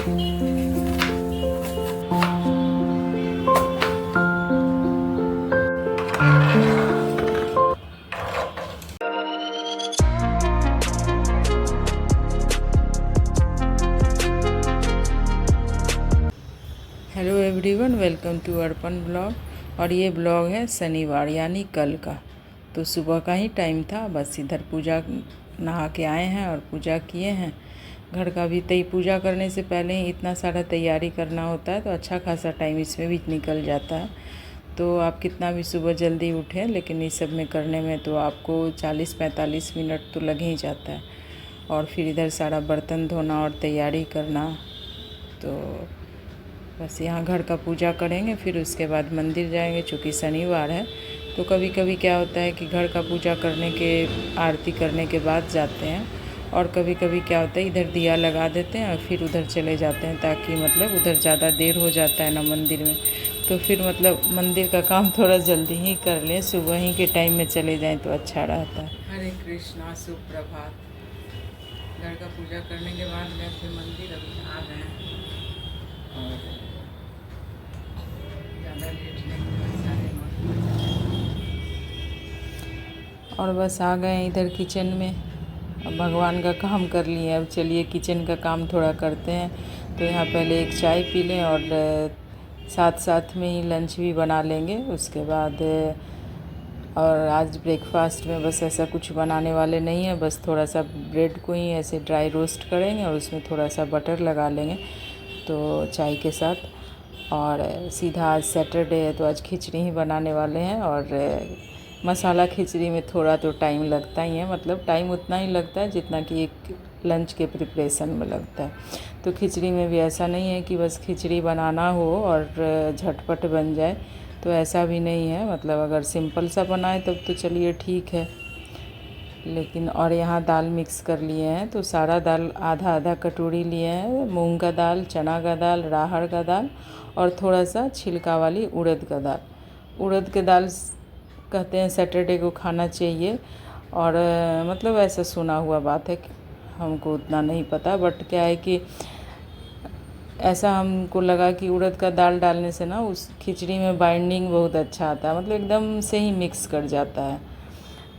Hello everyone, welcome to Arpan blog. और ये blog है शनिवार यानी कल का। तो सुबह का ही टाइम था, बस इधर पूजा नहा के आए हैं और पूजा किए हैं। घर का भी पूजा करने से पहले ही इतना सारा तैयारी करना होता है, तो अच्छा खासा टाइम इसमें भी निकल जाता है। तो आप कितना भी सुबह जल्दी उठें, लेकिन इस सब में करने में तो आपको 40-45 मिनट तो लग ही जाता है। और फिर इधर सारा बर्तन धोना और तैयारी करना। तो बस यहाँ घर का पूजा करेंगे, फिर उसके बाद मंदिर जाएंगे। चूँकि शनिवार है तो कभी कभी क्या होता है कि घर का पूजा करने के, आरती करने के बाद जाते हैं। और कभी कभी क्या होता है इधर दिया लगा देते हैं और फिर उधर चले जाते हैं, ताकि मतलब उधर ज़्यादा देर हो जाता है ना मंदिर में। तो फिर मतलब मंदिर का काम थोड़ा जल्दी ही कर लें, सुबह ही के टाइम में चले जाएं तो अच्छा रहता है। हरे कृष्णा, सुप्रभात। घर का पूजा करने के बाद गए थे मंदिर, अभी आ गए हैं। और और बस आ गए इधर किचन में। अब भगवान का काम कर लिए, अब चलिए किचन का काम थोड़ा करते हैं। तो यहाँ पहले एक चाय पी लें और साथ साथ में ही लंच भी बना लेंगे उसके बाद। और आज ब्रेकफास्ट में बस ऐसा कुछ बनाने वाले नहीं है, बस थोड़ा सा ब्रेड को ही ऐसे ड्राई रोस्ट करेंगे और उसमें थोड़ा सा बटर लगा लेंगे तो चाय के साथ। और सीधा आज सैटरडे है तो आज खिचड़ी ही बनाने वाले हैं। और मसाला खिचड़ी में थोड़ा तो टाइम लगता ही है, मतलब टाइम उतना ही लगता है जितना कि एक लंच के प्रिपरेशन में लगता है। तो खिचड़ी में भी ऐसा नहीं है कि बस खिचड़ी बनाना हो और झटपट बन जाए, तो ऐसा भी नहीं है। मतलब अगर सिंपल सा बनाए तब तो चलिए ठीक है, लेकिन और यहाँ दाल मिक्स कर लिए हैं। तो सारा दाल आधा आधा कटोरी लिए हैं। मूंग का दाल, चना का दाल, राहड़ का दाल और थोड़ा सा छिलका वाली उड़द का दाल। उड़द के दाल कहते हैं सैटरडे को खाना चाहिए, और मतलब ऐसा सुना हुआ बात है, हमको उतना नहीं पता। बट क्या है कि ऐसा हमको लगा कि उड़द का दाल डालने से ना उस खिचड़ी में बाइंडिंग बहुत अच्छा आता है, मतलब एकदम से ही मिक्स कर जाता है।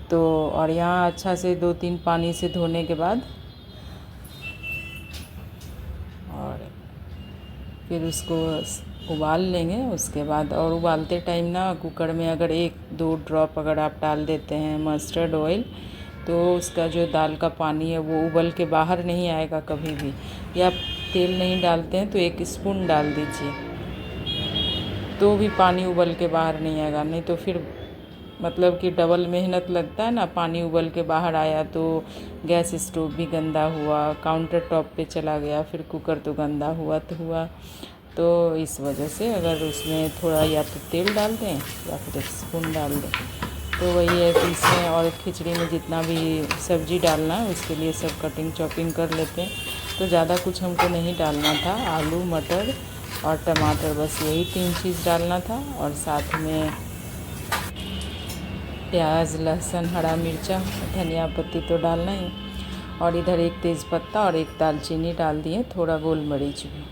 तो और यहाँ अच्छा से 2-3 पानी से धोने के बाद और फिर उसको उबाल लेंगे उसके बाद। और उबालते टाइम ना कुकर में अगर 1-2 ड्रॉप अगर आप डाल देते हैं मस्टर्ड ऑयल, तो उसका जो दाल का पानी है वो उबल के बाहर नहीं आएगा कभी भी। या तेल नहीं डालते हैं तो 1 स्पून डाल दीजिए, तो भी पानी उबल के बाहर नहीं आएगा। नहीं तो फिर मतलब कि डबल मेहनत लगता है ना, पानी उबल के बाहर आया तो गैस स्टोव भी गंदा हुआ, काउंटर टॉप पे चला गया, फिर कुकर तो गंदा हुआ। तो इस वजह से अगर उसमें थोड़ा या तो तेल डाल दें या फिर 1 स्पून डाल दें। तो वही है कि इसमें और खिचड़ी में जितना भी सब्ज़ी डालना है उसके लिए सब कटिंग चॉपिंग कर लेते हैं। तो ज़्यादा कुछ हमको नहीं डालना था, आलू, मटर और टमाटर, बस यही 3 चीज़ डालना था। और साथ में प्याज, लहसुन, हरा मिर्चा, धनिया पत्ती तो डालना ही। और इधर 1 तेज़पत्ता और 1 दालचीनी डाल दिए, थोड़ा गोल मरीच भी।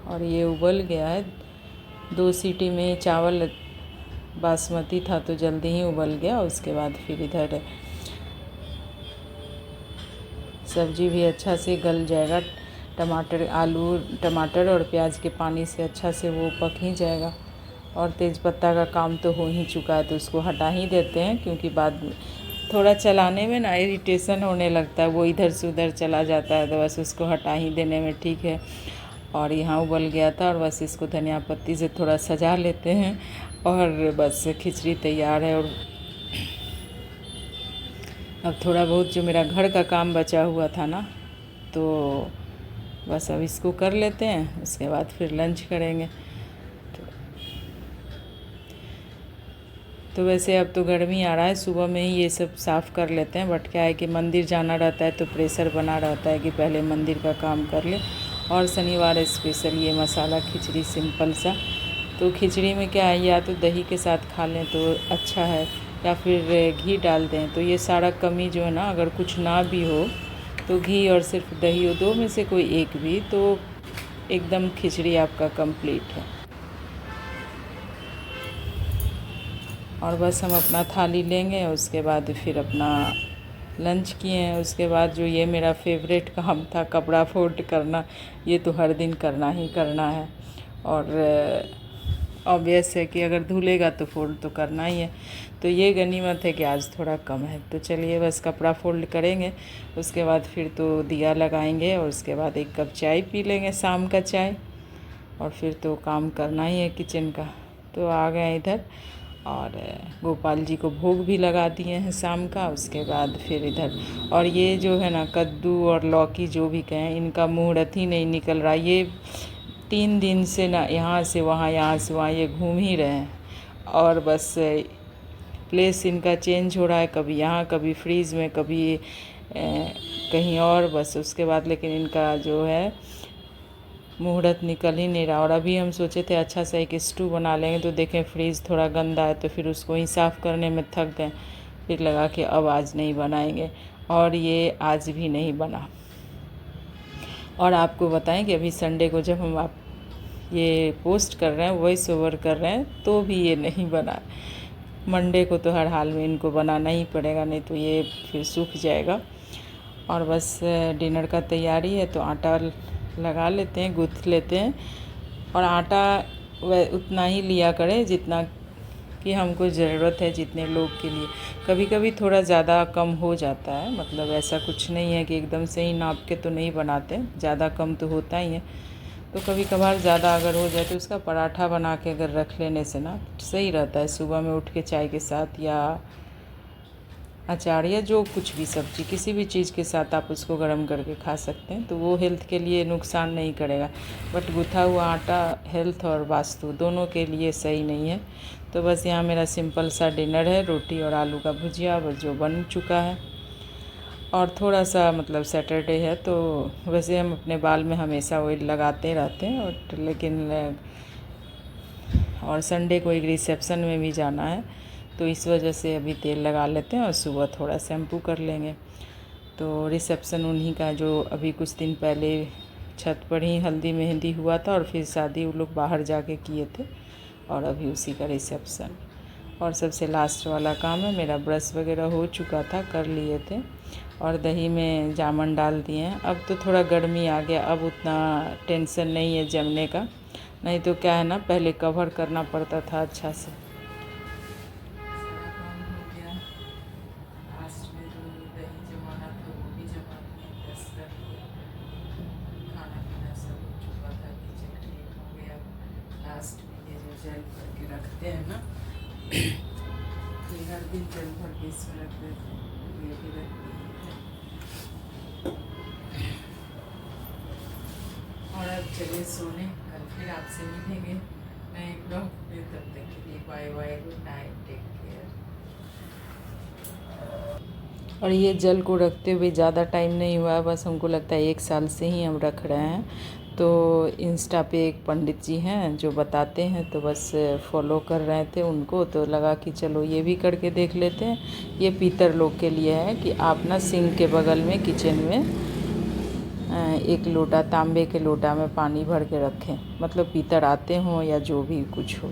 और ये उबल गया है 2 सीटी में। चावल बासमती था तो जल्दी ही उबल गया। उसके बाद फिर इधर सब्जी भी अच्छा से गल जाएगा। टमाटर और प्याज के पानी से अच्छा से वो पक ही जाएगा। और तेज़पत्ता का काम तो हो ही चुका है तो उसको हटा ही देते हैं, क्योंकि बाद में थोड़ा चलाने में ना इरिटेशन होने लगता है, वो इधर से उधर चला जाता है, तो बस उसको हटा ही देने में ठीक है। और यहाँ उबल गया था और बस इसको धनिया पत्ती से थोड़ा सजा लेते हैं और बस खिचड़ी तैयार है। और अब थोड़ा बहुत जो मेरा घर का काम बचा हुआ था ना, तो बस अब इसको कर लेते हैं, उसके बाद फिर लंच करेंगे। तो वैसे अब तो गर्मी आ रहा है, सुबह में ही ये सब साफ़ कर लेते हैं। बट क्या है कि मंदिर जाना रहता है तो प्रेशर बना रहता है कि पहले मंदिर का काम कर ले। और शनिवार स्पेशल ये मसाला खिचड़ी सिंपल सा। तो खिचड़ी में क्या है, या तो दही के साथ खा लें तो अच्छा है, या फिर घी डाल दें। तो ये सारा कमी जो है ना, अगर कुछ ना भी हो तो घी और सिर्फ दही हो, दो में से कोई एक भी, तो एकदम खिचड़ी आपका कंप्लीट है। और बस हम अपना थाली लेंगे, उसके बाद फिर अपना लंच किए हैं। उसके बाद जो ये मेरा फेवरेट काम था कपड़ा फोल्ड करना, ये तो हर दिन करना ही करना है। और ऑब्वियस है कि अगर धुलेगा तो फोल्ड तो करना ही है। तो ये गनीमत है कि आज थोड़ा कम है। तो चलिए बस कपड़ा फोल्ड करेंगे, उसके बाद फिर तो दिया लगाएंगे और उसके बाद एक कप चाय पी लेंगे, शाम का चाय, और फिर तो काम करना ही है किचन का। तो आ गए इधर और गोपाल जी को भोग भी लगा दिए हैं शाम का। उसके बाद फिर इधर, और ये जो है ना कद्दू और लौकी जो भी कहें, इनका मुहूर्त ही नहीं निकल रहा। ये 3 दिन से ना यहाँ से वहाँ यहाँ से वहाँ ये घूम ही रहे हैं, और बस प्लेस इनका चेंज हो रहा है, कभी यहाँ कभी फ्रीज़ में, कभी कहीं और, बस उसके बाद लेकिन इनका जो है मुहूर्त निकल ही नहीं रहा। और अभी हम सोचे थे अच्छा सा एक स्टू बना लेंगे, तो देखें फ्रीज़ थोड़ा गंदा है, तो फिर उसको ही साफ़ करने में थक गए। फिर लगा कि अब आज नहीं बनाएंगे, और ये आज भी नहीं बना। और आपको बताएं कि अभी संडे को जब हम आप ये पोस्ट कर रहे हैं, वॉइस ओवर कर रहे हैं, तो भी ये नहीं बना। मंडे को तो हर हाल में इनको बनाना ही पड़ेगा, नहीं तो ये फिर सूख जाएगा। और बस डिनर का तैयारी है, तो आटा लगा लेते हैं, गूँथ लेते हैं। और आटा वह उतना ही लिया करें जितना कि हमको ज़रूरत है, जितने लोग के लिए। कभी कभी थोड़ा ज़्यादा कम हो जाता है, मतलब ऐसा कुछ नहीं है कि एकदम से ही नाप के तो नहीं बनाते, ज़्यादा कम तो होता ही है। तो कभी कभार ज़्यादा अगर हो जाए तो उसका पराठा बना के अगर रख लेने से ना सही रहता है। सुबह में उठ के चाय के साथ या अचार या जो कुछ भी सब्ज़ी, किसी भी चीज़ के साथ आप उसको गर्म करके खा सकते हैं, तो वो हेल्थ के लिए नुकसान नहीं करेगा। बट गूँथा हुआ आटा हेल्थ और वास्तु दोनों के लिए सही नहीं है। तो बस यहाँ मेरा सिंपल सा डिनर है, रोटी और आलू का भुजिया, बस जो बन चुका है। और थोड़ा सा मतलब सैटरडे है, तो वैसे हम अपने बाल में हमेशा ऑयल लगाते रहते हैं, और लेकिन और संडे को एक रिसेप्शन में भी जाना है, तो इस वजह से अभी तेल लगा लेते हैं और सुबह थोड़ा शैम्पू कर लेंगे। तो रिसेप्शन उन्हीं का जो अभी कुछ दिन पहले छत पर ही हल्दी मेहंदी हुआ था, और फिर शादी वो लोग बाहर जाके किए थे, और अभी उसी का रिसेप्शन। और सबसे लास्ट वाला काम है, मेरा ब्रश वगैरह हो चुका था, कर लिए थे, और दही में जामुन डाल दिए हैं। अब तो थोड़ा गर्मी आ गया, अब उतना टेंशन नहीं है जमने का। नहीं तो क्या है ना, पहले कवर करना पड़ता था अच्छा से। जल भर के रखते हैं ना, ये हर दिन जल भर के इसमें रख देते हैं, ये भी रख दिए। और अब चलिए सोने, कल फिर आपसे मिलेंगे नए ब्लॉग में। तब तक के लिए bye bye, good night, take care. और ये जल को रखते हुए ज़्यादा टाइम नहीं हुआ है, बस हमको लगता है 1 साल से ही हम रख रहे हैं। तो इंस्टा पे एक पंडित जी हैं जो बताते हैं, तो बस फॉलो कर रहे थे उनको, तो लगा कि चलो ये भी करके देख लेते हैं। ये पीतर लोग के लिए है कि आप ना सिंक के बगल में किचन में एक लोटा, तांबे के लोटा में पानी भर के रखें, मतलब पीतर आते हों या जो भी कुछ हो।